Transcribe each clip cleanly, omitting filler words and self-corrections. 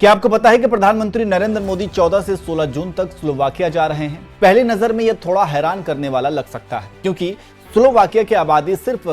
क्या आपको पता है कि प्रधानमंत्री नरेंद्र मोदी 14 से 16 जून तक स्लोवाकिया जा रहे हैं? पहली नजर में यह थोड़ा हैरान करने वाला लग सकता है, क्योंकि स्लोवाकिया की आबादी सिर्फ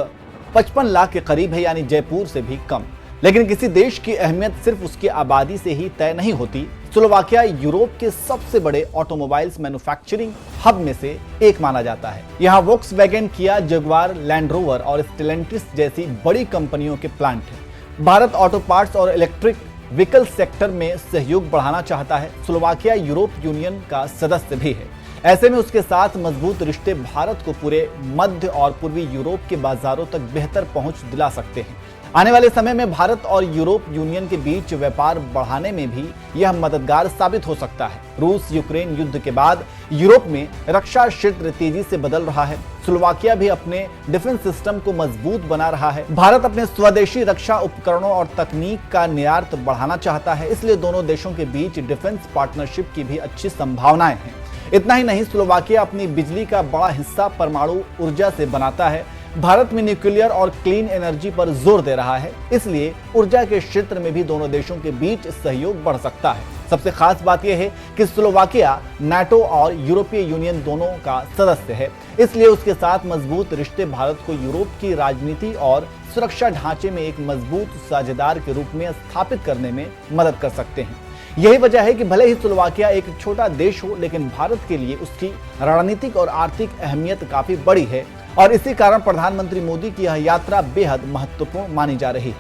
55 लाख के करीब है, यानी जयपुर से भी कम। लेकिन किसी देश की अहमियत सिर्फ उसकी आबादी से ही तय नहीं होती। स्लोवाकिया यूरोप के सबसे बड़े ऑटोमोबाइल्स मैन्युफैक्चरिंग हब में से एक माना जाता है। यहाँ वोक्सवैगन, किया, जगुआर, लैंड रोवर और स्टेलेंटिस जैसी बड़ी कंपनियों के प्लांट हैं। भारत ऑटो पार्ट्स और इलेक्ट्रिक व्हीकल सेक्टर में सहयोग बढ़ाना चाहता है। स्लोवाकिया यूरोप यूनियन का सदस्य भी है। ऐसे में उसके साथ मजबूत रिश्ते भारत को पूरे मध्य और पूर्वी यूरोप के बाजारों तक बेहतर पहुंच दिला सकते हैं। आने वाले समय में भारत और यूरोप यूनियन के बीच व्यापार बढ़ाने में भी यह मददगार साबित हो सकता है। रूस यूक्रेन युद्ध के बाद यूरोप में रक्षा क्षेत्र तेजी से बदल रहा है। स्लोवाकिया भी अपने डिफेंस सिस्टम को मजबूत बना रहा है। भारत अपने स्वदेशी रक्षा उपकरणों और तकनीक का निर्यात बढ़ाना चाहता है, इसलिए दोनों देशों के बीच डिफेंस पार्टनरशिप की भी अच्छी संभावनाएं हैं। इतना ही नहीं, स्लोवाकिया अपनी बिजली का बड़ा हिस्सा परमाणु ऊर्जा से बनाता है। भारत में न्यूक्लियर और क्लीन एनर्जी पर जोर दे रहा है, इसलिए ऊर्जा के क्षेत्र में भी दोनों देशों के बीच सहयोग बढ़ सकता है। सबसे खास बात यह है कि स्लोवाकिया नाटो और यूरोपीय यूनियन दोनों का सदस्य है, इसलिए उसके साथ मजबूत रिश्ते भारत को यूरोप की राजनीति और सुरक्षा ढांचे में एक मजबूत साझेदार के रूप में स्थापित करने में मदद कर सकते हैं। यही वजह है कि भले ही स्लोवाकिया एक छोटा देश हो, लेकिन भारत के लिए उसकी रणनीतिक और आर्थिक अहमियत काफी बड़ी है और इसी कारण प्रधानमंत्री मोदी की यह यात्रा बेहद महत्वपूर्ण मानी जा रही है।